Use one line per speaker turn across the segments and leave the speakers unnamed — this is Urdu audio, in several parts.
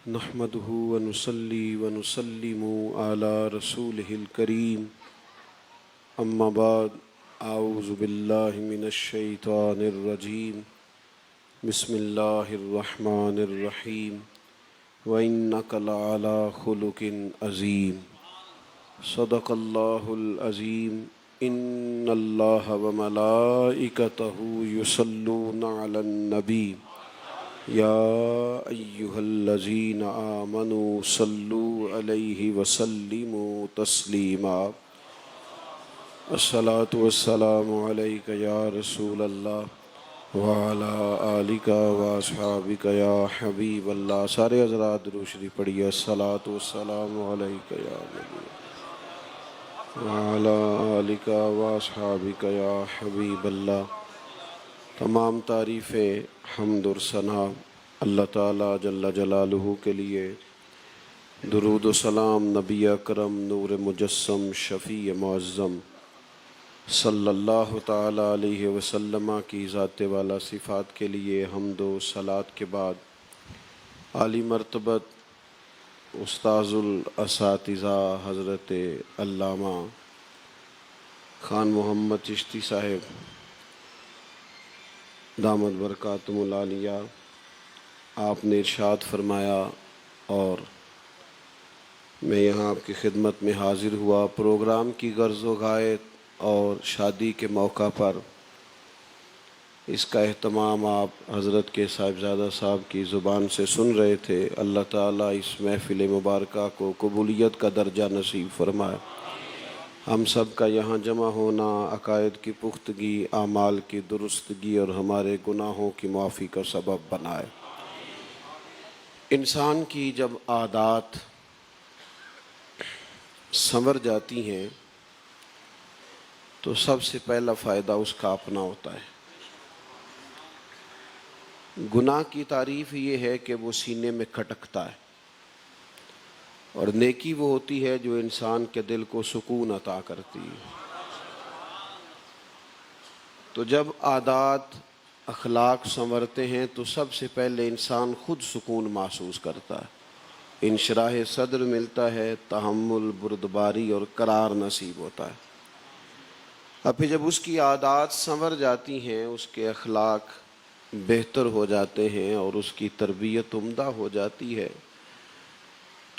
نحمده ونصلي ونسلم على رسوله الكريم اما بعد اعوذ بالله من الشيطان الرجيم بسم الله الرحمن الرحيم وإنك لعلى خلق عظيم صدق الله العظيم إن الله وملائكته يصلون على النبي يا أيها الذين آمنوا صلوا عليه وسلموا تسليما الصلاة والسلام عليك يا رسول الله وعلى آلك وأصحابك يا حبيب الله. سارے حضرات درود شریف پڑھیے. الصلاة والسلام عليك يا نبی وعلى آلك وأصحابك يا حبيب الله. تمام تعریفیں حمد اور ثنا اللہ تعالیٰ جل جلالہ کے لیے. درود و سلام نبی اکرم نور مجسم شفیع معظم صلی اللہ تعالیٰ علیہ وسلم کی ذات والا صفات کے لیے حمد و صلات کے بعد عالی مرتبت استاذ الاساتذہ حضرت علامہ خان محمد چشتی صاحب دامت برکاتہم العالیہ، آپ نے ارشاد فرمایا اور میں یہاں آپ کی خدمت میں حاضر ہوا. پروگرام کی غرض و غایت اور شادی کے موقع پر اس کا اہتمام آپ حضرت کے صاحبزادہ صاحب کی زبان سے سن رہے تھے. اللہ تعالیٰ اس محفل مبارکہ کو قبولیت کا درجہ نصیب فرمائے. ہم سب کا یہاں جمع ہونا عقائد کی پختگی، اعمال کی درستگی اور ہمارے گناہوں کی معافی کا سبب بنائے. انسان کی جب عادات سنور جاتی ہیں تو سب سے پہلا فائدہ اس کا اپنا ہوتا ہے. گناہ کی تعریف یہ ہے کہ وہ سینے میں کھٹکتا ہے، اور نیکی وہ ہوتی ہے جو انسان کے دل کو سکون عطا کرتی ہے. تو جب عادات اخلاق سنورتے ہیں تو سب سے پہلے انسان خود سکون محسوس کرتا ہے، انشراح صدر ملتا ہے، تحمل، بردباری اور قرار نصیب ہوتا ہے. اب پھر جب اس کی عادات سنور جاتی ہیں، اس کے اخلاق بہتر ہو جاتے ہیں اور اس کی تربیت عمدہ ہو جاتی ہے،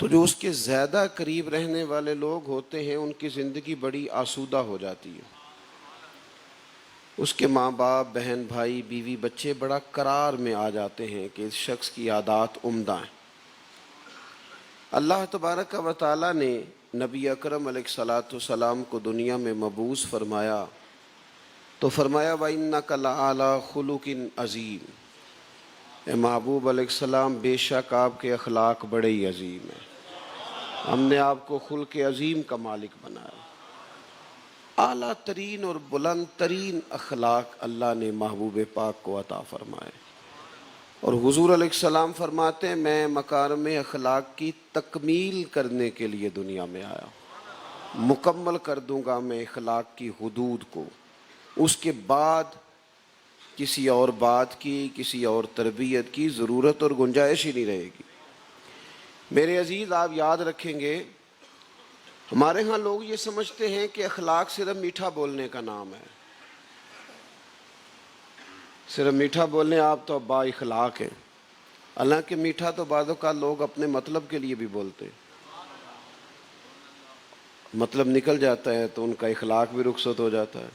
تو جو اس کے زیادہ قریب رہنے والے لوگ ہوتے ہیں ان کی زندگی بڑی آسودہ ہو جاتی ہے. اس کے ماں باپ، بہن بھائی، بیوی بچے بڑا قرار میں آ جاتے ہیں کہ اس شخص کی عادات عمدہ ہیں. اللہ تبارک و تعالیٰ نے نبی اکرم علیہ الصلاۃ والسلام کو دنیا میں مبعوث فرمایا تو فرمایا وَإِنَّكَ لَعَلَىٰ خُلُقٍ عَظِيمٍ. اے محبوب علیہ السلام، بے شک آپ کے اخلاق بڑے ہی عظیم ہیں. ہم نے آپ کو خلق عظیم کا مالک بنایا. اعلیٰ ترین اور بلند ترین اخلاق اللہ نے محبوب پاک کو عطا فرمائے. اور حضور علیہ السلام فرماتے ہیں میں مکارم اخلاق کی تکمیل کرنے کے لیے دنیا میں آیا. مکمل کر دوں گا میں اخلاق کی حدود کو. اس کے بعد کسی اور بات کی، کسی اور تربیت کی ضرورت اور گنجائش ہی نہیں رہے گی. میرے عزیز، آپ یاد رکھیں گے ہمارے ہاں لوگ یہ سمجھتے ہیں کہ اخلاق صرف میٹھا بولنے کا نام ہے. صرف میٹھا بولنے آپ تو با اخلاق ہیں. حالانکہ میٹھا تو بعض اوقات لوگ اپنے مطلب کے لیے بھی بولتے ہیں. مطلب نکل جاتا ہے تو ان کا اخلاق بھی رخصت ہو جاتا ہے.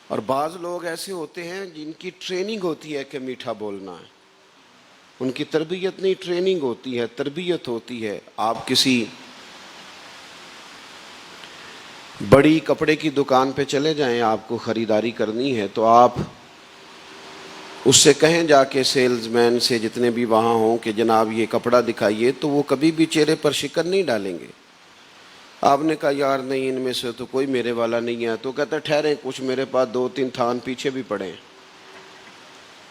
اور بعض لوگ ایسے ہوتے ہیں جن کی ٹریننگ ہوتی ہے کہ میٹھا بولنا ہے. ان کی تربیت نہیں، ٹریننگ ہوتی ہے، تربیت ہوتی ہے. آپ کسی بڑی کپڑے کی دکان پہ چلے جائیں، آپ کو خریداری کرنی ہے تو آپ اس سے کہیں جا کے سیلز مین سے جتنے بھی وہاں ہوں کہ جناب یہ کپڑا دکھائیے، تو وہ کبھی بھی چہرے پر شکن نہیں ڈالیں گے. آپ نے کہا یار نہیں، ان میں سے تو کوئی میرے والا نہیں ہے، تو کہتا ہے ٹھہریں، کچھ میرے پاس 2-3 تھان پیچھے بھی پڑے ہیں.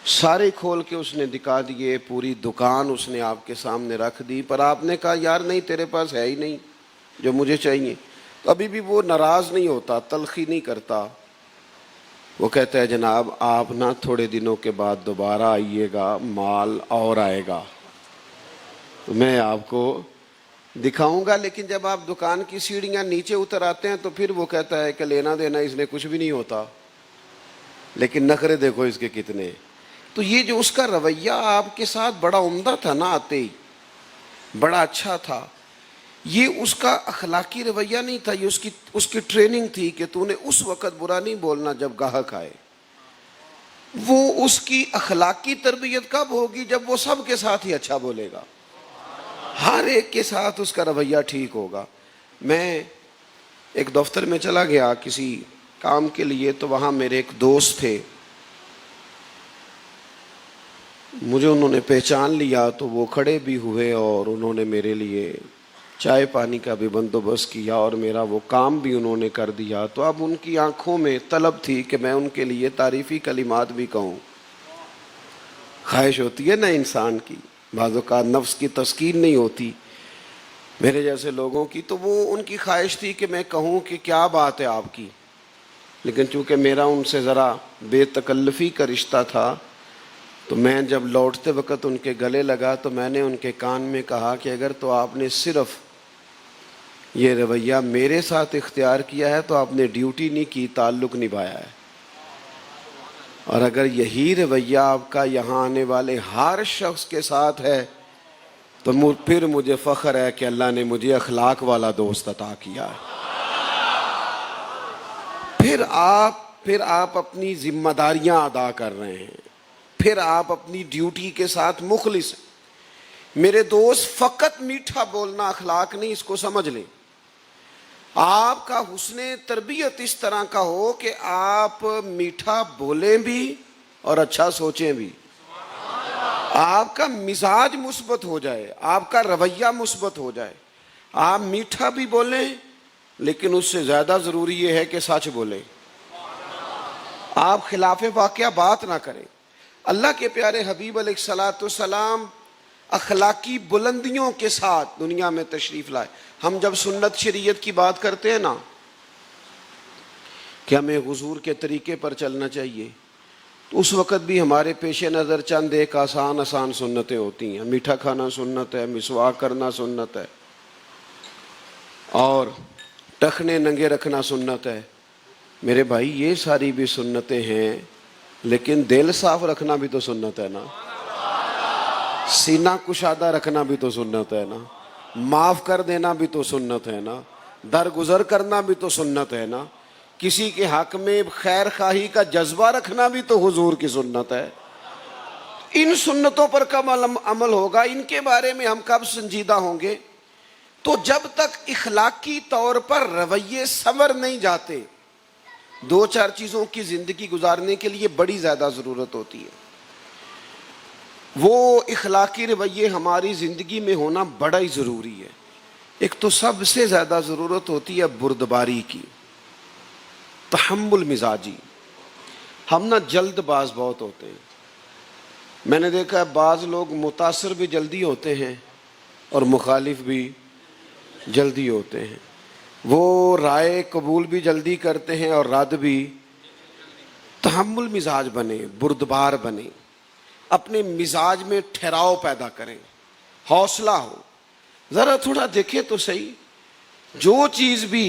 سارے کھول کے اس نے دکھا دیے، پوری دکان اس نے آپ کے سامنے رکھ دی، پر آپ نے کہا یار نہیں، تیرے پاس ہے ہی نہیں جو مجھے چاہیے. تو ابھی بھی وہ ناراض نہیں ہوتا، تلخی نہیں کرتا. وہ کہتا ہے جناب آپ نا تھوڑے دنوں کے بعد دوبارہ آئیے گا، مال اور آئے گا. تو میں آپ کو دکھاؤں گا، لیکن جب آپ دکان کی سیڑھیاں نیچے اتر آتے ہیں تو پھر وہ کہتا ہے کہ لینا دینا اس نے کچھ بھی نہیں ہوتا، لیکن نخرے دیکھو اس کے کتنے۔ تو یہ جو اس کا رویہ آپ کے ساتھ بڑا عمدہ تھا نا، آتے ہی بڑا اچھا تھا، یہ اس کا اخلاقی رویہ نہیں تھا، یہ اس کی ٹریننگ تھی کہ تو نے اس وقت برا نہیں بولنا جب گاہک آئے۔ وہ اس کی اخلاقی تربیت کب ہوگی؟ جب وہ سب کے ساتھ ہی اچھا بولے گا، ہر ایک کے ساتھ اس کا رویہ ٹھیک ہوگا۔ میں ایک دفتر میں چلا گیا کسی کام کے لیے، تو وہاں میرے ایک دوست تھے، مجھے انہوں نے پہچان لیا تو وہ کھڑے بھی ہوئے اور انہوں نے میرے لیے چائے پانی کا بھی بندوبست کیا اور میرا وہ کام بھی انہوں نے کر دیا۔ تو اب ان کی آنکھوں میں طلب تھی کہ میں ان کے لیے تعریفی کلمات بھی کہوں۔ خواہش ہوتی ہے نا انسان کی، بعض اوقات نفس کی تسکین نہیں ہوتی میرے جیسے لوگوں کی، تو وہ ان کی خواہش تھی کہ میں کہوں کہ کیا بات ہے آپ کی، لیکن چونکہ میرا ان سے ذرا بے تکلفی کا رشتہ تھا، تو میں جب لوٹتے وقت ان کے گلے لگا تو میں نے ان کے کان میں کہا کہ اگر تو آپ نے صرف یہ رویہ میرے ساتھ اختیار کیا ہے تو آپ نے ڈیوٹی نہیں کی، تعلق نبھایا ہے، اور اگر یہی رویہ آپ کا یہاں آنے والے ہر شخص کے ساتھ ہے تو پھر مجھے فخر ہے کہ اللہ نے مجھے اخلاق والا دوست عطا کیا ہے۔ پھر آپ اپنی ذمہ داریاں ادا کر رہے ہیں، پھر آپ اپنی ڈیوٹی کے ساتھ مخلص ہیں۔ میرے دوست، فقط میٹھا بولنا اخلاق نہیں، اس کو سمجھ لیں۔ آپ کا حسن تربیت اس طرح کا ہو کہ آپ میٹھا بولیں بھی اور اچھا سوچیں بھی، آپ کا مزاج مثبت ہو جائے، آپ کا رویہ مثبت ہو جائے۔ آپ میٹھا بھی بولیں، لیکن اس سے زیادہ ضروری یہ ہے کہ سچ بولیں، آپ خلاف واقعہ بات نہ کریں۔ اللہ کے پیارے حبیب علیہ الصلوۃ والسلام اخلاقی بلندیوں کے ساتھ دنیا میں تشریف لائے۔ ہم جب سنت شریعت کی بات کرتے ہیں نا کہ ہمیں حضور کے طریقے پر چلنا چاہیے، تو اس وقت بھی ہمارے پیش نظر چند ایک آسان سنتیں ہوتی ہیں۔ میٹھا کھانا سنت ہے، مسواک کرنا سنت ہے، اور ٹخنے ننگے رکھنا سنت ہے۔ میرے بھائی، یہ ساری بھی سنتیں ہیں، لیکن دل صاف رکھنا بھی تو سنت ہے نا، سینہ کشادہ رکھنا بھی تو سنت ہے نا، معاف کر دینا بھی تو سنت ہے نا، درگزر کرنا بھی تو سنت ہے نا، کسی کے حق میں خیر خواہی کا جذبہ رکھنا بھی تو حضور کی سنت ہے۔ ان سنتوں پر کب عمل ہوگا؟ ان کے بارے میں ہم کب سنجیدہ ہوں گے؟ تو جب تک اخلاقی طور پر رویے سنور نہیں جاتے، دو چار چیزوں کی زندگی گزارنے کے لیے بڑی زیادہ ضرورت ہوتی ہے۔ وہ اخلاقی رویے ہماری زندگی میں ہونا بڑا ہی ضروری ہے۔ ایک تو سب سے زیادہ ضرورت ہوتی ہے بردباری کی، تحمل مزاجی۔ ہم نا جلد باز بہت ہوتے ہیں۔ میں نے دیکھا ہے بعض لوگ متاثر بھی جلدی ہوتے ہیں اور مخالف بھی جلدی ہوتے ہیں، وہ رائے قبول بھی جلدی کرتے ہیں اور رد بھی۔ تحمل مزاج بنے، بردبار بنے، اپنے مزاج میں ٹھہراؤ پیدا کریں، حوصلہ ہو۔ ذرا تھوڑا دیکھیں تو صحیح، جو چیز بھی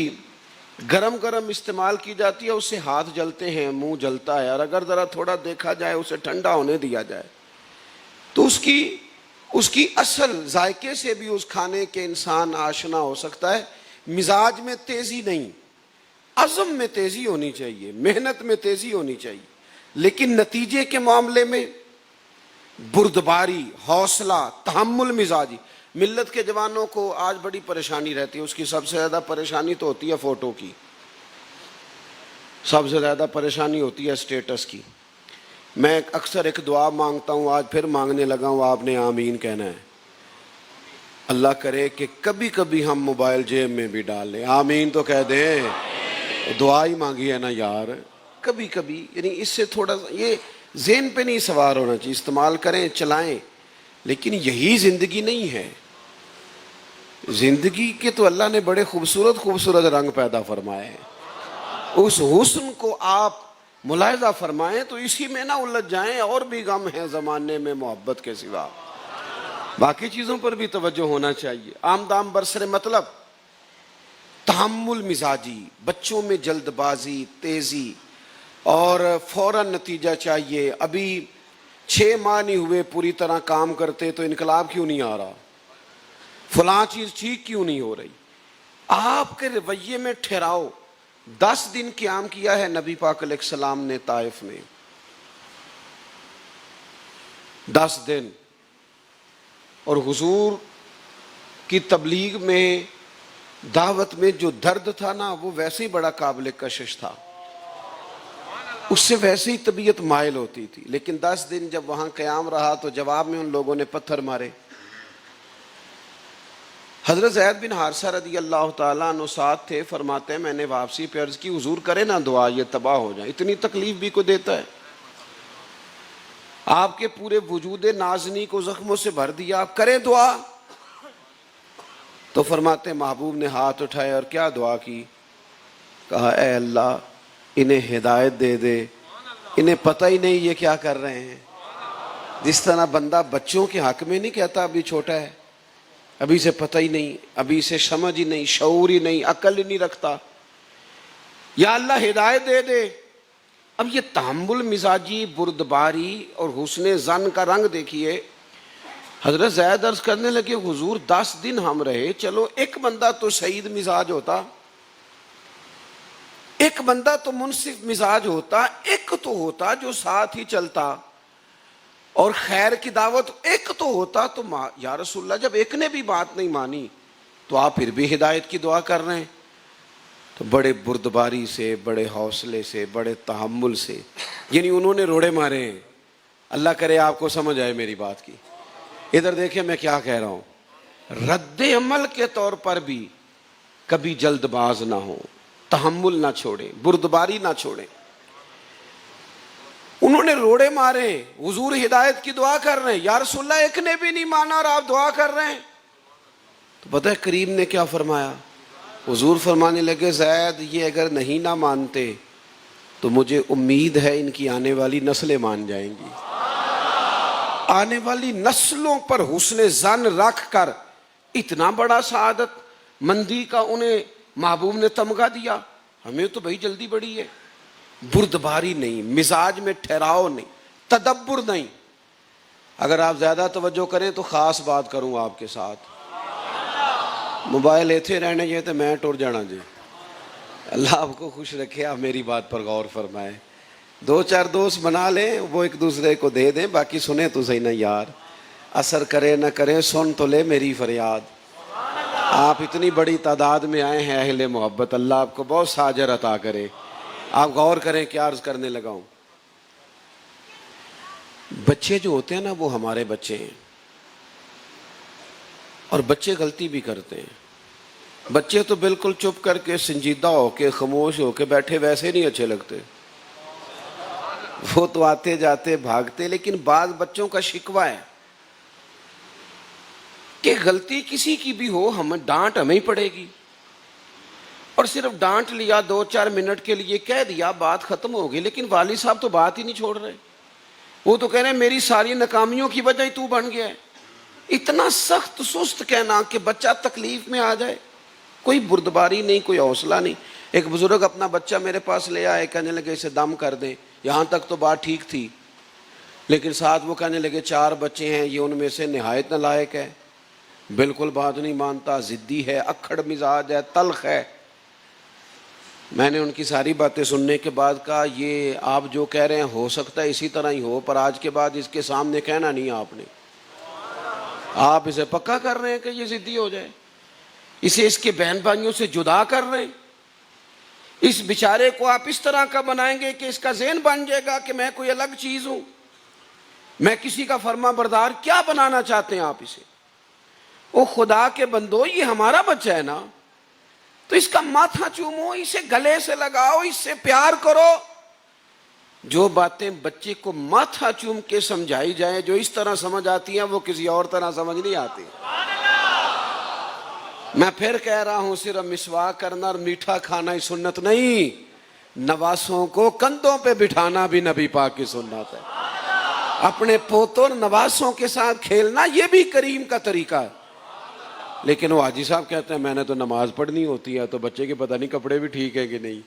گرم گرم استعمال کی جاتی ہے اس سے ہاتھ جلتے ہیں، منہ جلتا ہے، اور اگر ذرا تھوڑا دیکھا جائے، اسے ٹھنڈا ہونے دیا جائے تو اس کی اصل ذائقے سے بھی اس کھانے کے انسان آشنا ہو سکتا ہے۔ مزاج میں تیزی نہیں، عزم میں تیزی ہونی چاہیے، محنت میں تیزی ہونی چاہیے، لیکن نتیجے کے معاملے میں بردباری، حوصلہ، تحمل مزاجی۔ ملت کے جوانوں کو آج بڑی پریشانی رہتی ہے، اس کی سب سے زیادہ پریشانی تو ہوتی ہے فوٹو کی، سب سے زیادہ پریشانی ہوتی ہے اسٹیٹس کی۔ میں اکثر ایک دعا مانگتا ہوں، آج پھر مانگنے لگا ہوں، آپ نے آمین کہنا ہے۔ اللہ کرے کہ کبھی کبھی ہم موبائل جیب میں بھی ڈال لیں، آمین تو کہہ دیں، دعا ہی مانگی ہے نا یار۔ کبھی کبھی، یعنی اس سے تھوڑا یہ ذہن پہ نہیں سوار ہونا چاہیے، استعمال کریں، چلائیں، لیکن یہی زندگی نہیں ہے۔ زندگی کے تو اللہ نے بڑے خوبصورت خوبصورت رنگ پیدا فرمائے ہیں، اس حسن کو آپ ملاحظہ فرمائیں تو اسی میں نہ الجھ جائیں۔ اور بھی غم ہے زمانے میں محبت کے سوا، باقی چیزوں پر بھی توجہ ہونا چاہیے. آمدام برسر مطلب تحمل مزاجی، بچوں میں جلد بازی، تیزی اور فوراً نتیجہ چاہیے. ابھی 6 ماہ نہیں ہوئے پوری طرح کام کرتے تو انقلاب کیوں نہیں آ رہا، فلاں چیز ٹھیک کیوں نہیں ہو رہی. آپ کے رویے میں ٹھہراؤ. 10 دن قیام کیا ہے نبی پاک علیہ السلام نے طائف میں، 10 دن. اور حضور کی تبلیغ میں، دعوت میں جو درد تھا نا، وہ ویسے ہی بڑا قابل کشش تھا، اس سے ویسے ہی طبیعت مائل ہوتی تھی. لیکن 10 دن جب وہاں قیام رہا تو جواب میں ان لوگوں نے پتھر مارے. حضرت زید بن حارثہ رضی اللہ تعالیٰ عنہ ساتھ تھے. فرماتے ہیں میں نے واپسی پہ عرض کی حضور کرے نا دعا، یہ تباہ ہو جائیں. اتنی تکلیف بھی کو دیتا ہے، آپ کے پورے وجود نازنی کو زخموں سے بھر دیا، آپ کریں دعا. تو فرماتے محبوب نے ہاتھ اٹھائے اور کیا دعا کی؟ کہا اے اللہ انہیں ہدایت دے دے، انہیں پتہ ہی نہیں یہ کیا کر رہے ہیں. جس طرح بندہ بچوں کے حق میں نہیں کہتا ابھی چھوٹا ہے، ابھی سے پتہ ہی نہیں، ابھی سے سمجھ ہی نہیں، شعور ہی نہیں، عقل ہی نہیں رکھتا، یا اللہ ہدایت دے دے. اب یہ تحمل مزاجی، بردباری اور حسن ظن کا رنگ دیکھیے. حضرت زید عرض کرنے لگے حضور 10 دن ہم رہے، چلو ایک بندہ تو سعید مزاج ہوتا، ایک بندہ تو منصف مزاج ہوتا، ایک تو ہوتا جو ساتھ ہی چلتا، اور خیر کی دعوت ایک تو ہوتا. تو یا رسول اللہ جب ایک نے بھی بات نہیں مانی تو آپ پھر بھی ہدایت کی دعا کر رہے ہیں. تو بڑے بردباری سے، بڑے حوصلے سے، بڑے تحمل سے، یعنی انہوں نے روڑے مارے ہیں. اللہ کرے آپ کو سمجھ آئے میری بات کی. ادھر دیکھیں میں کیا کہہ رہا ہوں. رد عمل کے طور پر بھی کبھی جلد باز نہ ہو، تحمل نہ چھوڑیں، بردباری نہ چھوڑیں. انہوں نے روڑے مارے، حضور ہدایت کی دعا کر رہے ہیں. یا رسول اللہ ایک نے بھی نہیں مانا اور آپ دعا کر رہے ہیں. تو پتہ ہے کریم نے کیا فرمایا؟ حضور فرمانے لگے زید یہ اگر نہیں نہ مانتے تو مجھے امید ہے ان کی آنے والی نسلیں مان جائیں گی. آنے والی نسلوں پر حسن ظن رکھ کر اتنا بڑا سعادت مندی کا انہیں محبوب نے تمغہ دیا. ہمیں تو بھائی جلدی بڑی ہے. بردباری نہیں، مزاج میں ٹھہراؤ نہیں، تدبر نہیں. اگر آپ زیادہ توجہ کریں تو خاص بات کروں آپ کے ساتھ. موبائل ایتھے رہنے جائے تو میں ٹر جانا جی. اللہ آپ کو خوش رکھے، آپ میری بات پر غور فرمائیں. 2-4 دوست بنا لیں، وہ ایک دوسرے کو دے دیں، باقی سنیں تو صحیح نا یار. اثر کرے نہ کرے سن تو لے میری فریاد. آپ اتنی بڑی تعداد میں آئے ہیں اہل محبت، اللہ آپ کو بہت ساجر عطا کرے. آپ غور کریں کیا عرض کرنے لگا ہوں. بچے جو ہوتے ہیں نا وہ ہمارے بچے ہیں، اور بچے غلطی بھی کرتے ہیں. بچے تو بالکل چپ کر کے سنجیدہ ہو کے خاموش ہو کے بیٹھے ویسے نہیں اچھے لگتے، وہ تو آتے جاتے بھاگتے. لیکن بعض بچوں کا شکوہ ہے کہ غلطی کسی کی بھی ہو ہمیں ڈانٹ ہمیں ہی پڑے گی، اور صرف ڈانٹ لیا 2-4 منٹ کے لیے کہہ دیا بات ختم ہو گئی. لیکن والد صاحب تو بات ہی نہیں چھوڑ رہے، وہ تو کہہ رہے ہیں میری ساری ناکامیوں کی وجہ ہی تو بن گیا ہے. اتنا سخت سست کہنا کہ بچہ تکلیف میں آ جائے. کوئی بردباری نہیں، کوئی حوصلہ نہیں. ایک بزرگ اپنا بچہ میرے پاس لے آئے، کہنے لگے اسے دم کر دیں. یہاں تک تو بات ٹھیک تھی، لیکن ساتھ وہ کہنے لگے 4 بچے ہیں، یہ ان میں سے نہایت نالائق ہے، بالکل بات نہیں مانتا، ضدی ہے، اکھڑ مزاج ہے، تلخ ہے. میں نے ان کی ساری باتیں سننے کے بعد کہا یہ آپ جو کہہ رہے ہیں ہو سکتا ہے اسی طرح ہی ہو، پر آج کے بعد اس کے سامنے کہنا نہیں. آپ اسے پکا کر رہے ہیں کہ یہ ضدی ہو جائے، اسے اس کے بہن بھائیوں سے جدا کر رہے ہیں. اس بیچارے کو آپ اس طرح کا بنائیں گے کہ اس کا ذہن بن جائے گا کہ میں کوئی الگ چیز ہوں، میں کسی کا فرما بردار. کیا بنانا چاہتے ہیں آپ اسے؟ او خدا کے بندو، یہ ہمارا بچہ ہے نا، تو اس کا ماتھا چومو، اسے گلے سے لگاؤ، اس سے پیار کرو. جو باتیں بچے کو ماتھا چوم کے سمجھائی جائیں، جو اس طرح سمجھ آتی ہیں وہ کسی اور طرح سمجھ نہیں آتی. میں پھر کہہ رہا ہوں صرف مسواک کرنا اور میٹھا کھانا ہی سنت نہیں، نواسوں کو کندھوں پہ بٹھانا بھی نبی پاک کی سنت ہے. اپنے پوتوں اور نواسوں کے ساتھ کھیلنا یہ بھی کریم کا طریقہ ہے. لیکن وہ حاجی صاحب کہتے ہیں میں نے تو نماز پڑھنی ہوتی ہے تو بچے کے پتہ نہیں کپڑے بھی ٹھیک ہے کہ نہیں.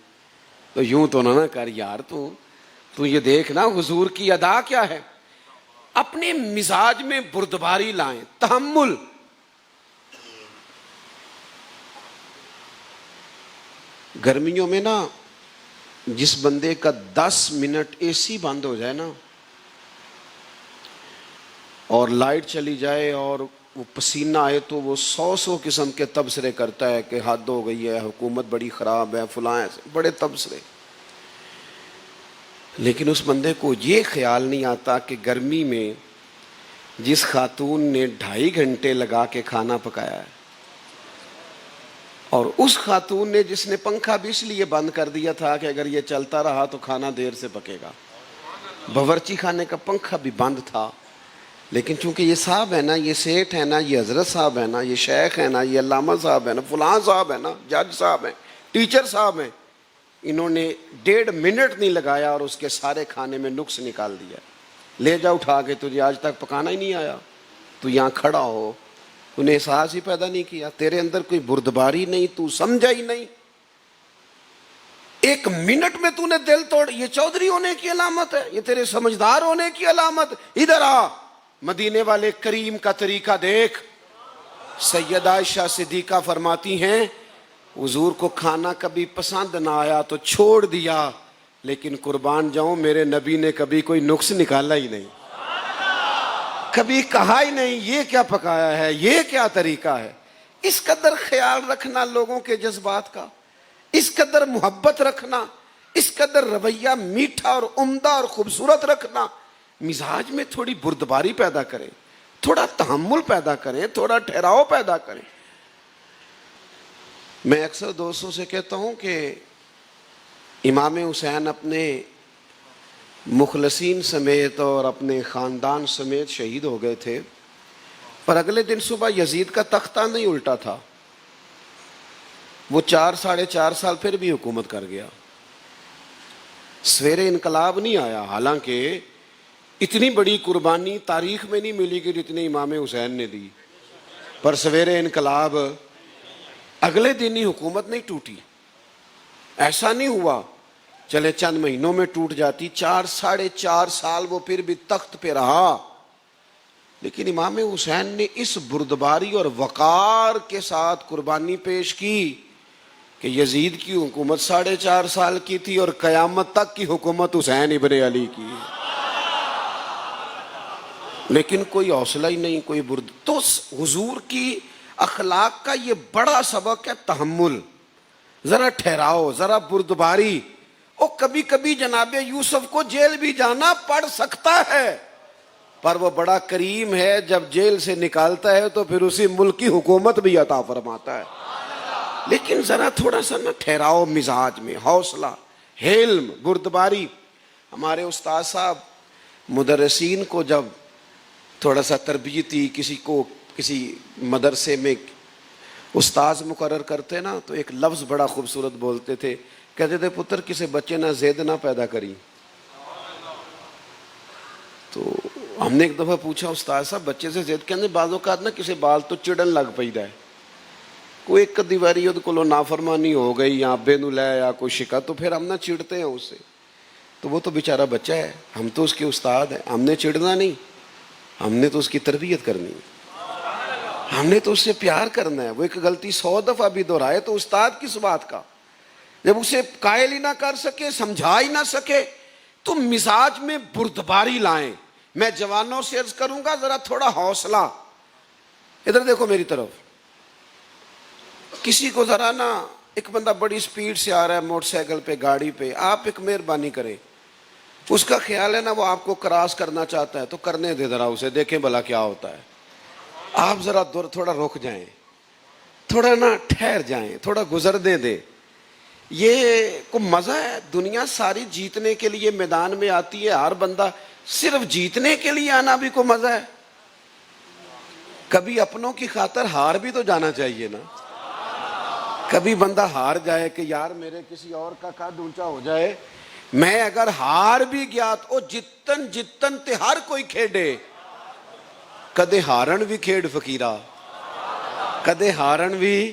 تو یوں تو نہ کر یار, تو یہ دیکھنا حضور کی ادا کیا ہے. اپنے مزاج میں بردباری لائیں, تحمل. گرمیوں میں نا جس بندے کا 10 منٹ اے سی بند ہو جائے نا اور لائٹ چلی جائے اور وہ پسینہ آئے تو وہ 100 قسم کے تبصرے کرتا ہے کہ حد ہو گئی ہے, حکومت بڑی خراب ہے, فلاں ایسے بڑے تبصرے. لیکن اس بندے کو یہ خیال نہیں آتا کہ گرمی میں جس خاتون نے 2.5 گھنٹے لگا کے کھانا پکایا ہے اور اس خاتون نے جس نے پنکھا بھی اس لیے بند کر دیا تھا کہ اگر یہ چلتا رہا تو کھانا دیر سے پکے گا, باورچی خانے کا پنکھا بھی بند تھا, لیکن چونکہ یہ صاحب ہے نا, یہ سیٹھ ہے نا, یہ حضرت صاحب ہے نا, یہ شیخ ہے نا, یہ علامہ صاحب ہے نا, فلاں صاحب ہے نا, جج صاحب ہیں, ٹیچر صاحب ہیں, انہوں نے 1.5 منٹ نہیں لگایا اور اس کے سارے کھانے میں نقص نکال دیا. لے جا اٹھا کے, تجھے آج تک پکانا ہی نہیں آیا, تو یہاں کھڑا ہو, انہیں احساس ہی پیدا نہیں کیا, تیرے اندر کوئی بردباری نہیں, تو سمجھا ہی نہیں. 1 منٹ میں تو نے دل توڑ, یہ چودھری ہونے کی علامت ہے, یہ تیرے سمجھدار ہونے کی علامت. ادھر آ, مدینے والے کریم کا طریقہ دیکھ. سیدہ عائشہ صدیقہ فرماتی ہیں حضور کو کھانا کبھی پسند نہ آیا تو چھوڑ دیا, لیکن قربان جاؤں میرے نبی نے کبھی کوئی نقص نکالا ہی نہیں, کبھی کہا ہی نہیں یہ کیا پکایا ہے, یہ کیا طریقہ ہے. اس قدر خیال رکھنا لوگوں کے جذبات کا, اس قدر محبت رکھنا, اس قدر رویہ میٹھا اور عمدہ اور خوبصورت رکھنا. مزاج میں تھوڑی بردباری پیدا کریں, تھوڑا تحمل پیدا کریں, تھوڑا ٹھہراؤ پیدا کریں. میں اکثر دوستوں سے کہتا ہوں کہ امام حسین اپنے مخلصین سمیت اور اپنے خاندان سمیت شہید ہو گئے تھے, پر اگلے دن صبح یزید کا تختہ نہیں الٹا تھا, وہ 4 سال پھر بھی حکومت کر گیا. سویرے انقلاب نہیں آیا, حالانکہ اتنی بڑی قربانی تاریخ میں نہیں ملی کہ جتنی امام حسین نے دی, پر سویرے انقلاب اگلے دن ہی حکومت نہیں ٹوٹی. ایسا نہیں ہوا چلے چند مہینوں میں ٹوٹ جاتی, 4 سال وہ پھر بھی تخت پہ رہا. لیکن امام حسین نے اس بردباری اور وقار کے ساتھ قربانی پیش کی کہ یزید کی حکومت 4.5 سال کی تھی اور قیامت تک کی حکومت حسین ابن علی کی, لیکن کوئی حوصلہ ہی نہیں, کوئی تو حضور کی اخلاق کا یہ بڑا سبق ہے تحمل, ذرا ٹھہراؤ, ذرا بردباری. اور کبھی کبھی جناب یوسف کو جیل بھی جانا پڑ سکتا ہے, پر وہ بڑا کریم ہے, جب جیل سے نکالتا ہے تو پھر اسی ملک کی حکومت بھی عطا فرماتا ہے. لیکن ذرا تھوڑا سا نہ ٹھہراؤ مزاج میں, حوصلہ, حلم, بردباری. ہمارے استاد صاحب مدرسین کو جب تھوڑا سا تربیتی کسی مدرسے میں استاذ مقرر کرتے نا تو ایک لفظ بڑا خوبصورت بولتے تھے, کہتے تھے پتر کسی بچے نہ زید نہ پیدا کری. تو ہم نے ایک دفعہ پوچھا استاد صاحب بچے سے زید کہنے بعض اوقات نا کسی بال تو چڑن لگ پئی ہے, کوئی ایک دیواری کو نافرمانی ہو گئی یا ابے نو لے یا کوئی شکایت تو پھر ہم نہ چڑتے ہیں اس سے, تو وہ تو بیچارہ بچہ ہے, ہم تو اس کے استاد ہیں, ہم نے چڑنا نہیں, ہم نے تو اس کی تربیت کرنی ہے, ہم نے تو اس سے پیار کرنا ہے. وہ ایک غلطی 100 دفعہ بھی دہرائے تو استاد کس بات کا, جب اسے قائل ہی نہ کر سکے, سمجھا ہی نہ سکے, تو مزاج میں بردباری لائیں. میں جوانوں سے عرض کروں گا ذرا تھوڑا حوصلہ. ادھر دیکھو میری طرف, کسی کو ذرا نا, ایک بندہ بڑی سپیڈ سے آ رہا ہے موٹر سائیکل پہ, گاڑی پہ, آپ ایک مہربانی کریں, اس کا خیال ہے نا وہ آپ کو کراس کرنا چاہتا ہے تو کرنے دے ذرا اسے, دیکھیں بھلا کیا ہوتا ہے. آپ ذرا تھوڑا رک جائیں, تھوڑا نا ٹھہر جائیں, تھوڑا گزرنے دیں. یہ کو مزہ ہے, دنیا ساری جیتنے کے لیے میدان میں آتی ہے, ہر بندہ صرف جیتنے کے لیے آنا بھی کو مزہ ہے. کبھی اپنوں کی خاطر ہار بھی تو جانا چاہیے نا. کبھی بندہ ہار جائے کہ یار میرے کسی اور کا قد اونچا ہو جائے میں اگر ہار بھی گیا تو جتن جتن تے ہر کوئی کھیڈے، کدے ہارن بھی کھیڈ فقیرہ، کدے ہارن بھی،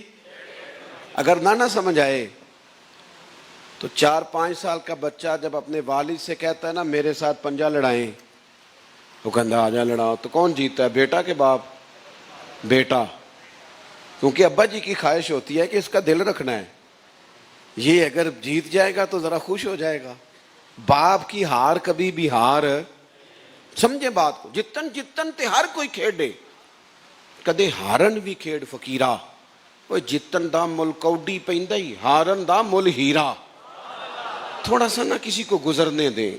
اگر نہ سمجھ آئے تو 4-5 سال کا بچہ جب اپنے والد سے کہتا ہے نا میرے ساتھ پنجہ لڑائیں، وہ کہتا آ جا لڑاؤ، تو کون جیتا ہے، بیٹا کے باپ؟ بیٹا، کیونکہ ابا جی کی خواہش ہوتی ہے کہ اس کا دل رکھنا ہے، یہ اگر جیت جائے گا تو ذرا خوش ہو جائے گا۔ باپ کی ہار کبھی بھی ہار، سمجھے بات کو، جتن جتن تے ہر کوئی کھیڈے، کدے ہارن بھی کھیڈ فقیرہ، وہ جتن دا مل کوڈی پیندا ہی، ہارن دا مل ہیرا۔ تھوڑا سا نہ کسی کو گزرنے دیں،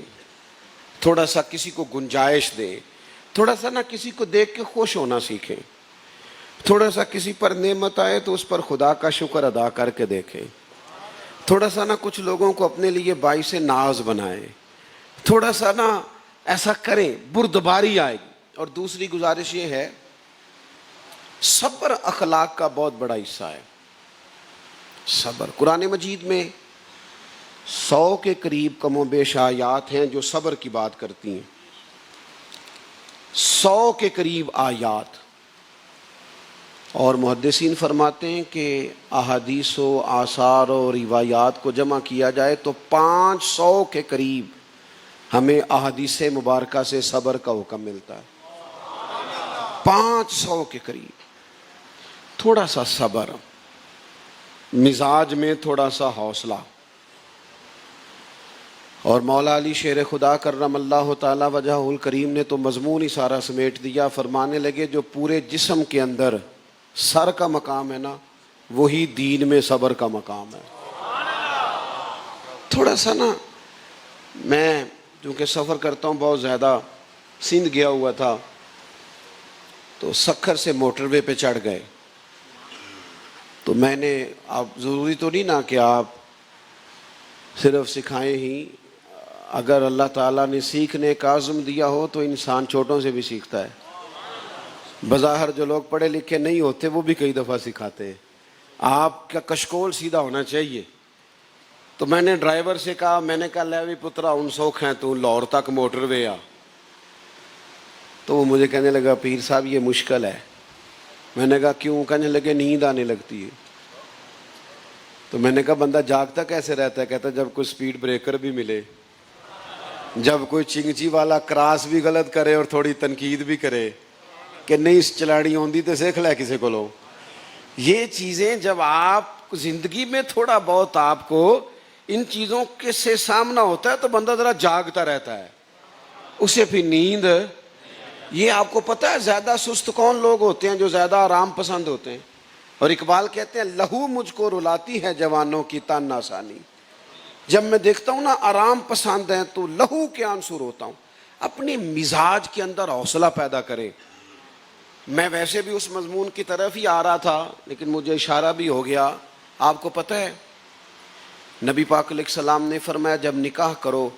تھوڑا سا کسی کو گنجائش دیں، تھوڑا سا نہ کسی کو دیکھ کے خوش ہونا سیکھیں، تھوڑا سا کسی پر نعمت آئے تو اس پر خدا کا شکر ادا کر کے دیکھیں، تھوڑا سا نہ کچھ لوگوں کو اپنے لیے باعث ناز بنائیں، تھوڑا سا نہ ایسا کریں، بردباری آئے گی۔ اور دوسری گزارش یہ ہے، صبر اخلاق کا بہت بڑا حصہ ہے۔ صبر، قرآن مجید میں 100 کے قریب کم و بیش آیات ہیں جو صبر کی بات کرتی ہیں، 100 کے قریب آیات، اور محدثین فرماتے ہیں کہ احادیث و آثار و روایات کو جمع کیا جائے تو 500 کے قریب ہمیں احادیث مبارکہ سے صبر کا حکم ملتا ہے، 500 کے قریب۔ تھوڑا سا صبر، مزاج میں تھوڑا سا حوصلہ، اور مولا علی شیر خدا کرم اللہ تعالی وجہہ الکریم نے تو مضمون ہی سارا سمیٹ دیا، فرمانے لگے جو پورے جسم کے اندر سر کا مقام ہے نا، وہی دین میں صبر کا مقام ہے۔ تھوڑا سا نا، میں چونکہ سفر کرتا ہوں بہت زیادہ، سندھ گیا ہوا تھا تو سکھر سے موٹر وے پہ چڑھ گئے، تو میں نے، آپ ضروری تو نہیں نا کہ آپ صرف سکھائیں ہی، اگر اللہ تعالیٰ نے سیکھنے کا عزم دیا ہو تو انسان چھوٹوں سے بھی سیکھتا ہے۔ بظاہر جو لوگ پڑھے لکھے نہیں ہوتے وہ بھی کئی دفعہ سکھاتے ہیں، آپ کا کشکول سیدھا ہونا چاہیے۔ تو میں نے ڈرائیور سے کہا، میں نے کہا لے بھی پترا ان سوکھ ہیں تو لاہور تک موٹر وے آ، تو وہ مجھے کہنے لگا پیر صاحب یہ مشکل ہے۔ میں نے کہا کیوں؟ کہنے لگے نیند آنے لگتی ہے۔ تو میں نے کہا بندہ جاگتا کیسے رہتا ہے؟ کہتا جب کوئی سپیڈ بریکر بھی ملے، جب کوئی چنگچی والا کراس بھی غلط کرے اور تھوڑی تنقید بھی کرے کہ نہیں اس چلاڑی ہوندی تو سیکھ لے کسی کو لو۔ یہ چیزیں جب آپ زندگی میں تھوڑا بہت آپ کو ان چیزوں کے سے سامنا ہوتا ہے تو بندہ ذرا جاگتا رہتا ہے، اسے پھر نیند۔ یہ آپ کو پتہ ہے زیادہ سست کون لوگ ہوتے ہیں؟ جو زیادہ آرام پسند ہوتے ہیں۔ اور اقبال کہتے ہیں لہو مجھ کو رلاتی ہے جوانوں کی تان آسانی۔ جب میں دیکھتا ہوں نا آرام پسند ہیں تو لہو کے آنسر ہوتا ہوں۔ اپنے مزاج کے اندر حوصلہ پیدا کریں۔ میں ویسے بھی اس مضمون کی طرف ہی آ رہا تھا لیکن مجھے اشارہ بھی ہو گیا۔ آپ کو پتہ ہے نبی پاک علیہ السلام نے فرمایا جب نکاح کرو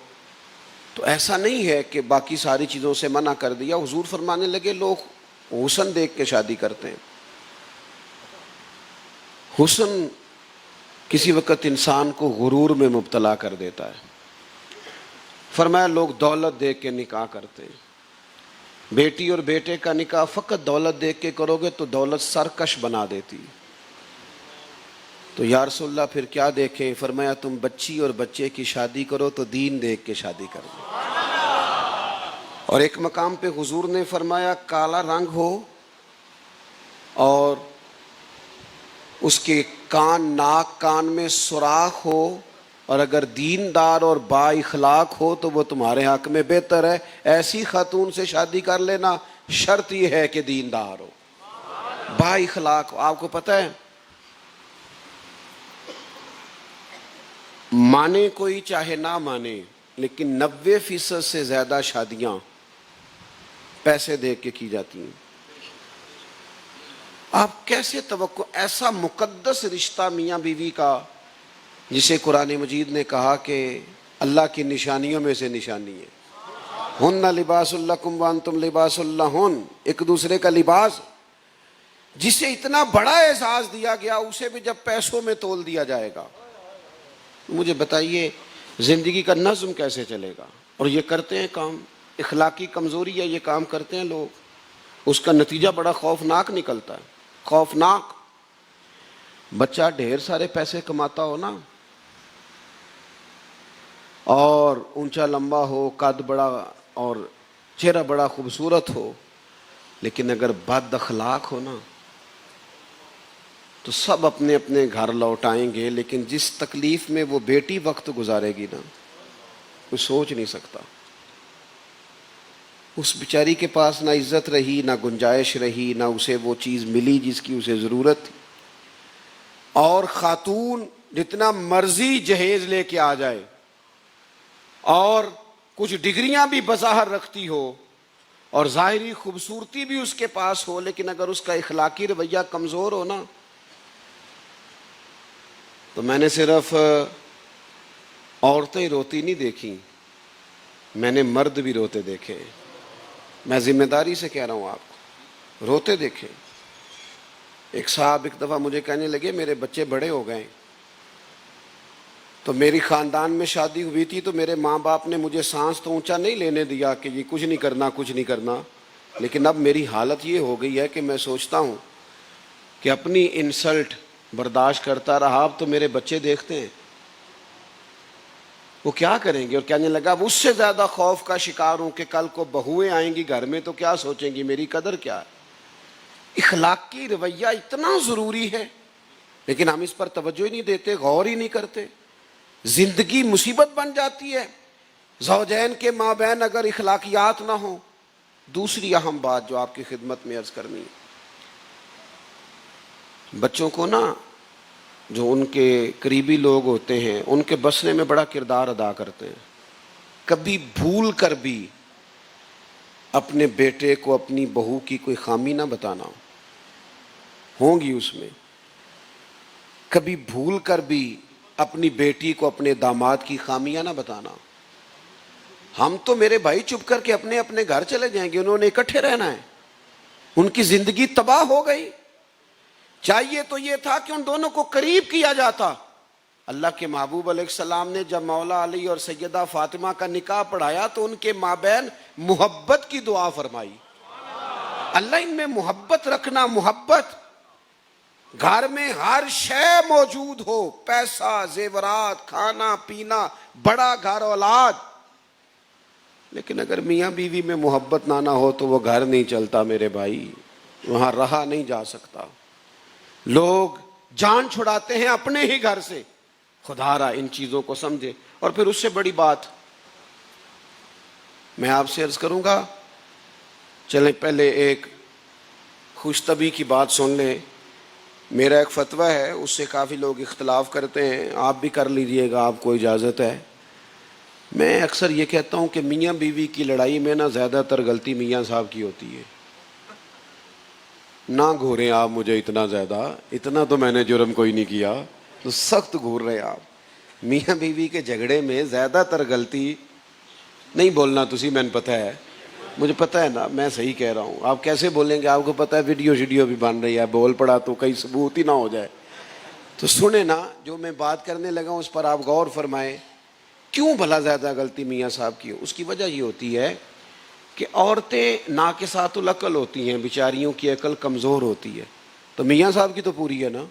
تو ایسا نہیں ہے کہ باقی ساری چیزوں سے منع کر دیا۔ حضور فرمانے لگے لوگ حسن دیکھ کے شادی کرتے ہیں، حسن کسی وقت انسان کو غرور میں مبتلا کر دیتا ہے۔ فرمایا لوگ دولت دیکھ کے نکاح کرتے ہیں، بیٹی اور بیٹے کا نکاح فقط دولت دیکھ کے کرو گے تو دولت سرکش بنا دیتی۔ تو یا رسول اللہ پھر کیا دیکھیں؟ فرمایا تم بچی اور بچے کی شادی کرو تو دین دیکھ کے شادی کرو۔ اور ایک مقام پہ حضور نے فرمایا کالا رنگ ہو اور اس کے کان، ناک کان میں سوراخ ہو، اور اگر دیندار اور با اخلاق ہو تو وہ تمہارے حق میں بہتر ہے۔ ایسی خاتون سے شادی کر لینا، شرط یہ ہے کہ دیندار ہو، با اخلاق ہو۔ آپ کو پتہ ہے مانے کوئی چاہے نہ مانے لیکن 90% سے زیادہ شادیاں پیسے دے کے کی جاتی ہیں۔ آپ کیسے توقع، ایسا مقدس رشتہ میاں بیوی کا جسے قرآن مجید نے کہا کہ اللہ کی نشانیوں میں سے نشانی ہے، ہن لباس لکم وانتم لباس لہن، ایک دوسرے کا لباس، جسے اتنا بڑا اعزاز دیا گیا اسے بھی جب پیسوں میں تول دیا جائے گا۔ مجھے بتائیے زندگی کا نظم کیسے چلے گا؟ اور یہ کرتے ہیں کام، اخلاقی کمزوری ہے، یہ کام کرتے ہیں لوگ، اس کا نتیجہ بڑا خوفناک نکلتا ہے، خوفناک۔ بچہ ڈھیر سارے پیسے کماتا ہو نا، اور اونچا لمبا ہو، قد بڑا اور چہرہ بڑا خوبصورت ہو، لیکن اگر بد اخلاق ہو نا تو سب اپنے اپنے گھر لوٹائیں گے، لیکن جس تکلیف میں وہ بیٹی وقت گزارے گی نا، کوئی سوچ نہیں سکتا۔ اس بیچاری کے پاس نہ عزت رہی، نہ گنجائش رہی، نہ اسے وہ چیز ملی جس کی اسے ضرورت تھی۔ اور خاتون جتنا مرضی جہیز لے کے آ جائے اور کچھ ڈگریاں بھی بظاہر رکھتی ہو اور ظاہری خوبصورتی بھی اس کے پاس ہو، لیکن اگر اس کا اخلاقی رویہ کمزور ہو نا، تو میں نے صرف عورتیں روتی نہیں دیکھی، میں نے مرد بھی روتے دیکھے۔ میں ذمہ داری سے کہہ رہا ہوں آپ کو، روتے دیکھے۔ ایک صاحب ایک دفعہ مجھے کہنے لگے میرے بچے بڑے ہو گئے، تو میری خاندان میں شادی ہوئی تھی تو میرے ماں باپ نے مجھے سانس تو اونچا نہیں لینے دیا کہ یہ کچھ نہیں کرنا کچھ نہیں کرنا، لیکن اب میری حالت یہ ہو گئی ہے کہ میں سوچتا ہوں کہ اپنی انسلٹ برداشت کرتا رہا، اب تو میرے بچے دیکھتے ہیں وہ کیا کریں گے۔ اور کہنے لگا اب اس سے زیادہ خوف کا شکار ہوں کہ کل کو بہویں آئیں گی گھر میں تو کیا سوچیں گی، میری قدر کیا ہے۔ اخلاقی رویہ اتنا ضروری ہے، لیکن ہم اس پر توجہ ہی نہیں دیتے، غور ہی نہیں کرتے۔ زندگی مصیبت بن جاتی ہے زوجین کے مابین اگر اخلاقیات نہ ہوں۔ دوسری اہم بات جو آپ کی خدمت میں عرض کرنی ہے، بچوں کو نا جو ان کے قریبی لوگ ہوتے ہیں ان کے بسنے میں بڑا کردار ادا کرتے ہیں۔ کبھی بھول کر بھی اپنے بیٹے کو اپنی بہو کی کوئی خامی نہ بتانا، ہوں گی اس میں۔ کبھی بھول کر بھی اپنی بیٹی کو اپنے داماد کی خامیاں نہ بتانا۔ ہم تو میرے بھائی چپ کر کے اپنے اپنے گھر چلے جائیں گے، انہوں نے اکٹھے رہنا ہے، ان کی زندگی تباہ ہو گئی۔ چاہیے تو یہ تھا کہ ان دونوں کو قریب کیا جاتا۔ اللہ کے محبوب علیہ السلام نے جب مولا علی اور سیدہ فاطمہ کا نکاح پڑھایا تو ان کے مابین محبت کی دعا فرمائی۔ اللہ ان میں محبت رکھنا، محبت۔ گھر میں ہر شے موجود ہو، پیسہ، زیورات، کھانا پینا، بڑا گھر، اولاد، لیکن اگر میاں بیوی میں محبت نہ ہو تو وہ گھر نہیں چلتا میرے بھائی، وہاں رہا نہیں جا سکتا۔ لوگ جان چھڑاتے ہیں اپنے ہی گھر سے۔ خدا را ان چیزوں کو سمجھے۔ اور پھر اس سے بڑی بات میں آپ سے عرض کروں گا، چلیں پہلے ایک خوش طبعی کی بات سن لیں۔ میرا ایک فتویٰ ہے، اس سے کافی لوگ اختلاف کرتے ہیں، آپ بھی کر لیجئے گا، آپ کو اجازت ہے۔ میں اکثر یہ کہتا ہوں کہ میاں بیوی کی لڑائی میں نا زیادہ تر غلطی میاں صاحب کی ہوتی ہے۔ نہ گھوریں آپ مجھے اتنا زیادہ، اتنا تو میں نے جرم کوئی نہیں کیا، تو سخت گھور رہے آپ۔ میاں بیوی کے جھگڑے میں زیادہ تر غلطی نہیں بولنا تسی، میں نے پتہ ہے، مجھے پتہ ہے نا، میں صحیح کہہ رہا ہوں۔ آپ کیسے بولیں گے؟ آپ کو پتہ ہے ویڈیو بھی بن رہی ہے، بول پڑا تو کہیں ثبوت ہی نہ ہو جائے۔ تو سنیں نا، جو میں بات کرنے لگا ہوں اس پر آپ غور فرمائیں۔ کیوں بھلا زیادہ غلطی میاں صاحب کی ہو؟ اس کی وجہ یہ ہوتی ہے کہ عورتیں ناقصات العقل ہوتی ہیں، بیچاریوں کی عقل کمزور ہوتی ہے۔ تو میاں صاحب کی تو پوری ہے نا،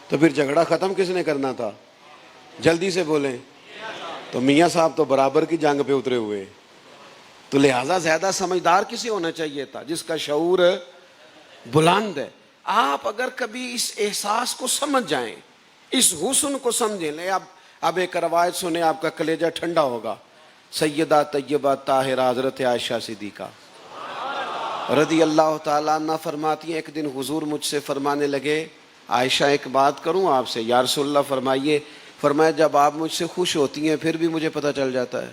تو پھر جھگڑا ختم کس نے کرنا تھا؟ جلدی سے بولیں۔ تو میاں صاحب تو برابر کی جنگ پہ اترے ہوئے، تو لہٰذا زیادہ سمجھدار کسے ہونا چاہیے تھا؟ جس کا شعور بلند ہے۔ آپ اگر کبھی اس احساس کو سمجھ جائیں، اس حسن کو سمجھیں لیں، اب ایک روایت سنیں، آپ کا کلیجہ ٹھنڈا ہوگا۔ سیدہ طیبہ طاہرہ حضرت عائشہ صدیقہ رضی اللہ تعالیٰ عنہ فرماتی ہیں، ایک دن حضور مجھ سے فرمانے لگے، عائشہ ایک بات کروں آپ سے؟ یا رسول اللہ فرمائیے۔ فرمایا جب آپ مجھ سے خوش ہوتی ہیں پھر بھی مجھے پتہ چل جاتا ہے،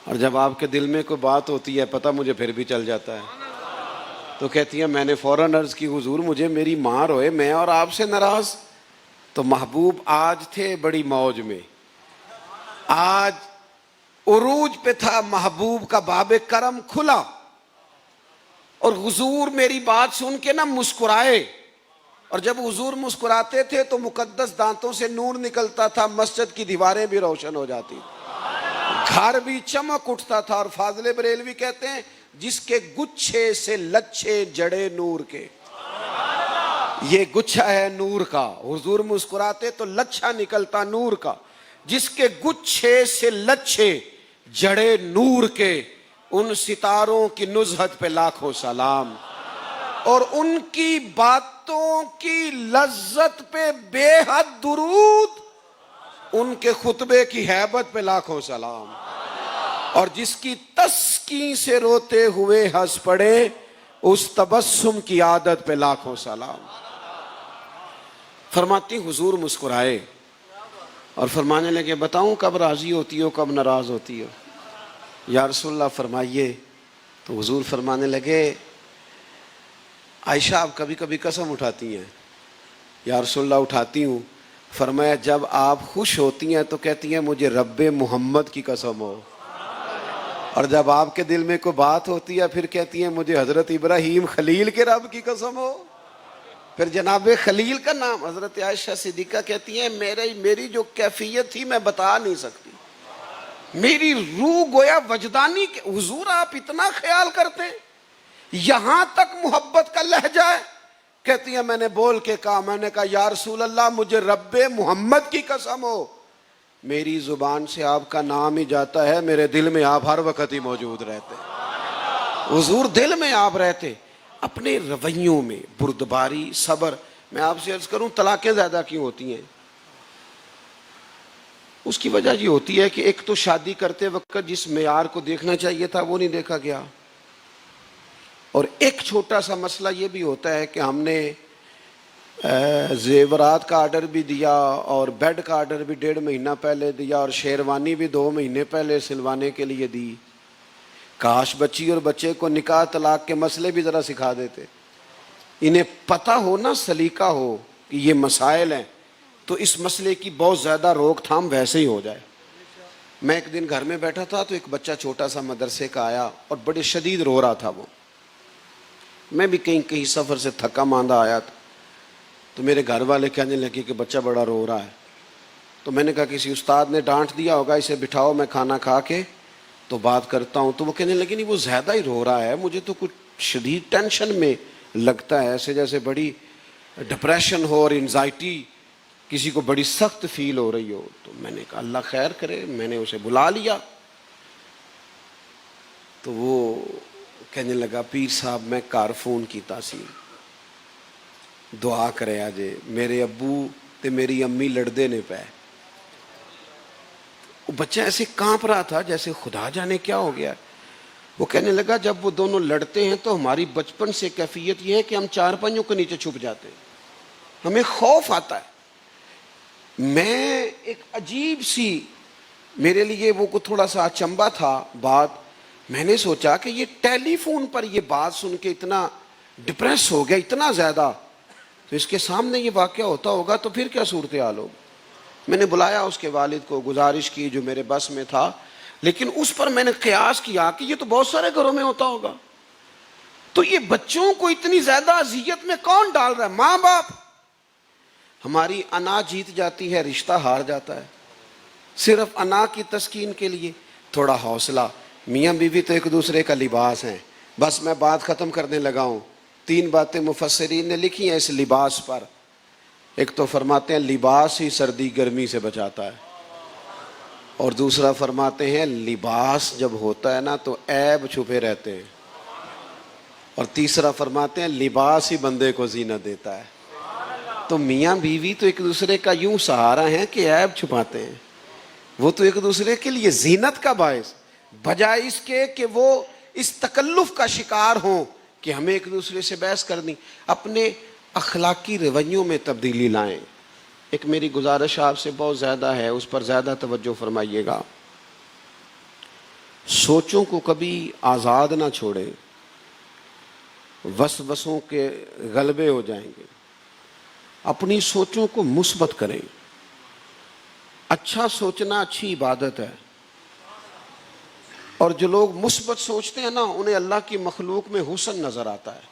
اور جب آپ کے دل میں کوئی بات ہوتی ہے پتہ مجھے پھر بھی چل جاتا ہے۔ تو کہتی ہیں میں نے فوراً عرض کی حضور مجھے میری ماں روئے، میں اور آپ سے ناراض؟ تو محبوب آج تھے بڑی موج میں، آج عروج پہ تھا محبوب کا باب کرم کھلا، اور حضور میری بات سن کے نہ مسکرائے اور جب حضور مسکراتے تھے تو مقدس دانتوں سے نور نکلتا تھا، مسجد کی دیواریں بھی روشن ہو جاتی، گھر بھی چمک اٹھتا تھا۔ اور فاضل بریلوی کہتے ہیں جس کے گچھے سے لچھے جڑے نور کے، یہ گچھا ہے نور کا، حضور مسکراتے تو لچھا نکلتا نور کا، جس کے گچھے سے لچھے جڑے نور کے، ان ستاروں کی نزہت پہ لاکھوں سلام، اور ان کی باتوں کی لذت پہ بے حد درود، ان کے خطبے کی ہیبت پہ لاکھوں سلام، اور جس کی تسکین سے روتے ہوئے ہنس پڑے، اس تبسم کی عادت پہ لاکھوں سلام۔ فرماتی حضور مسکرائے اور فرمانے لگے بتاؤں کب راضی ہوتی ہو کب ناراض ہوتی ہو؟ یا رسول اللہ فرمائیے۔ تو حضور فرمانے لگے عائشہ آپ کبھی کبھی قسم اٹھاتی ہیں؟ یا رسول اللہ اٹھاتی ہوں۔ فرمایا جب آپ خوش ہوتی ہیں تو کہتی ہیں مجھے رب محمد کی قسم ہو، اور جب آپ کے دل میں کوئی بات ہوتی ہے پھر کہتی ہیں مجھے حضرت ابراہیم خلیل کے رب کی قسم ہو۔ پھر جناب خلیل کا نام، حضرت عائشہ صدیقہ کہتی ہیں میری جو کیفیت تھی میں بتا نہیں سکتی، میری روح گویا وجدانی کہ حضور آپ اتنا خیال کرتے ہیں، یہاں تک محبت کا لہجہ ہے۔ کہتی ہیں میں نے بول کے کہا، میں نے کہا یا رسول اللہ مجھے رب محمد کی قسم ہو، میری زبان سے آپ کا نام ہی جاتا ہے، میرے دل میں آپ ہر وقت ہی موجود رہتے۔ حضور دل میں آپ رہتے، اپنے رویوں میں بردباری، صبر۔ میں آپ سے عرض کروں طلاقیں زیادہ کیوں ہوتی ہیں؟ اس کی وجہ یہ ہوتی ہے کہ ایک تو شادی کرتے وقت جس معیار کو دیکھنا چاہیے تھا وہ نہیں دیکھا گیا، اور ایک چھوٹا سا مسئلہ یہ بھی ہوتا ہے کہ ہم نے زیورات کا آرڈر بھی دیا اور بیڈ کا آرڈر بھی 1.5 مہینہ پہلے دیا اور شیروانی بھی 2 مہینے پہلے سلوانے کے لیے دی۔ کاش بچی اور بچے کو نکاح طلاق کے مسئلے بھی ذرا سکھا دیتے، انہیں پتہ ہو نا، سلیقہ ہو کہ یہ مسائل ہیں، تو اس مسئلے کی بہت زیادہ روک تھام ویسے ہی ہو جائے۔ میں ایک دن گھر میں بیٹھا تھا تو ایک بچہ چھوٹا سا مدرسے کا آیا اور بڑے شدید رو رہا تھا وہ۔ میں بھی کہیں سفر سے تھکا ماندہ آیا تھا، تو میرے گھر والے کہنے لگے کہ بچہ بڑا رو رہا ہے۔ تو میں نے کہا کسی استاد نے ڈانٹ دیا ہوگا، اسے بٹھاؤ میں کھانا کھا کے تو بات کرتا ہوں۔ تو وہ کہنے لگے نہیں وہ زیادہ ہی رو رہا ہے، مجھے تو کچھ شدید ٹینشن میں لگتا ہے، ایسے جیسے بڑی ڈپریشن ہو اور انزائٹی کسی کو بڑی سخت فیل ہو رہی ہو۔ تو میں نے کہا اللہ خیر کرے، میں نے اسے بلا لیا۔ تو وہ کہنے لگا پیر صاحب میں گھر فون کیتا سی، دعا کرے آجے، میرے ابو تے میری امی لڑدے نے پے۔ وہ بچہ ایسے کانپ رہا تھا جیسے خدا جانے کیا ہو گیا۔ وہ کہنے لگا جب وہ دونوں لڑتے ہیں تو ہماری بچپن سے کیفیت یہ ہے کہ ہم چارپائیوں کے نیچے چھپ جاتے ہیں، ہمیں خوف آتا ہے۔ میں ایک عجیب سی، میرے لیے وہ کو تھوڑا سا اچنبھا تھا بات۔ میں نے سوچا کہ یہ ٹیلی فون پر یہ بات سن کے اتنا ڈپریس ہو گیا اتنا زیادہ، تو اس کے سامنے یہ واقعہ ہوتا ہوگا تو پھر کیا صورتحال ہوگی۔ میں نے بلایا اس کے والد کو، گزارش کی جو میرے بس میں تھا، لیکن اس پر میں نے قیاس کیا کہ یہ تو بہت سارے گھروں میں ہوتا ہوگا، تو یہ بچوں کو اتنی زیادہ اذیت میں کون ڈال رہا ہے؟ ماں باپ۔ ہماری انا جیت جاتی ہے، رشتہ ہار جاتا ہے، صرف انا کی تسکین کے لیے تھوڑا حوصلہ۔ میاں بیوی تو ایک دوسرے کا لباس ہیں۔ بس میں بات ختم کرنے لگا ہوں۔ 3 باتیں مفسرین نے لکھی ہیں اس لباس پر۔ ایک تو فرماتے ہیں لباس ہی سردی گرمی سے بچاتا ہے، اور دوسرا فرماتے ہیں لباس جب ہوتا ہے نا تو عیب چھپے رہتے ہیں، اور تیسرا فرماتے ہیں لباس ہی بندے کو زینت دیتا ہے۔ تو میاں بیوی تو ایک دوسرے کا یوں سہارا ہیں کہ عیب چھپاتے ہیں، وہ تو ایک دوسرے کے لیے زینت کا باعث، بجائے اس کے کہ وہ اس تکلف کا شکار ہوں کہ ہمیں ایک دوسرے سے بحث کرنی۔ اپنے اخلاقی رویوں میں تبدیلی لائیں۔ ایک میری گزارش آپ سے بہت زیادہ ہے، اس پر زیادہ توجہ فرمائیے گا۔ سوچوں کو کبھی آزاد نہ چھوڑیں، وسوسوں کے غلبے ہو جائیں گے۔ اپنی سوچوں کو مثبت کریں۔ اچھا سوچنا اچھی عبادت ہے، اور جو لوگ مثبت سوچتے ہیں نا انہیں اللہ کی مخلوق میں حسن نظر آتا ہے،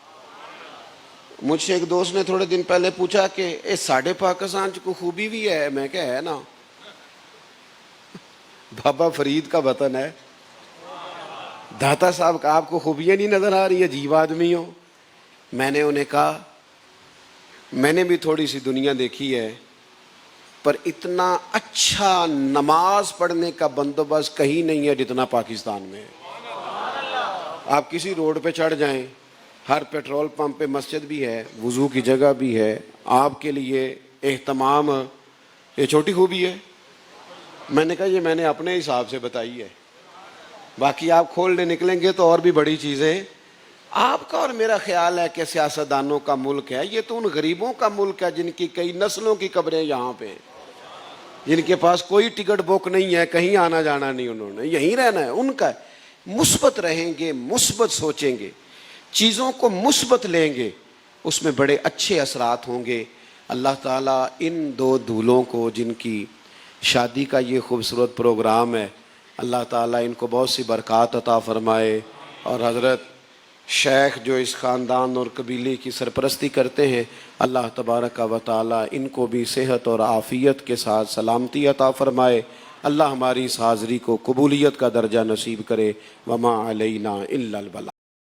مجھ سے ایک دوست نے تھوڑے دن پہلے پوچھا کہ اے ساڑھے پاکستان کو خوبی بھی ہے؟ میں کہ ہے نا، بابا فرید کا وطن ہے، داتا صاحب کا آپ کو خوبیاں نہیں نظر آ رہی؟ عجیب آدمی ہو۔ میں نے انہیں کہا میں نے بھی تھوڑی سی دنیا دیکھی ہے، پر اتنا اچھا نماز پڑھنے کا بندوبست کہیں نہیں ہے جتنا پاکستان میں ہے۔ آپ کسی روڈ پہ چڑھ جائیں، ہر پیٹرول پمپ پہ مسجد بھی ہے، وضو کی جگہ بھی ہے، آپ کے لیے اہتمام۔ یہ چھوٹی خوبی ہے؟ میں نے کہا یہ میں نے اپنے حساب سے بتائی ہے، باقی آپ کھولنے نکلیں گے تو اور بھی بڑی چیزیں۔ آپ کا اور میرا خیال ہے کہ سیاستدانوں کا ملک ہے، یہ تو ان غریبوں کا ملک ہے جن کی کئی نسلوں کی قبریں یہاں پہ، جن کے پاس کوئی ٹکٹ بک نہیں ہے، کہیں آنا جانا نہیں، انہوں نے یہیں رہنا ہے، ان کا ہے۔ مثبت رہیں گے، مثبت سوچیں گے، چیزوں کو مثبت لیں گے، اس میں بڑے اچھے اثرات ہوں گے۔ اللہ تعالیٰ ان دو دولوں کو جن کی شادی کا یہ خوبصورت پروگرام ہے، اللہ تعالیٰ ان کو بہت سی برکات عطا فرمائے، اور حضرت شیخ جو اس خاندان اور قبیلے کی سرپرستی کرتے ہیں، اللہ تبارک و تعالیٰ ان کو بھی صحت اور عافیت کے ساتھ سلامتی عطا فرمائے۔ اللہ ہماری اس حاضری کو قبولیت کا درجہ نصیب کرے۔ وما علینا الا البلاغ۔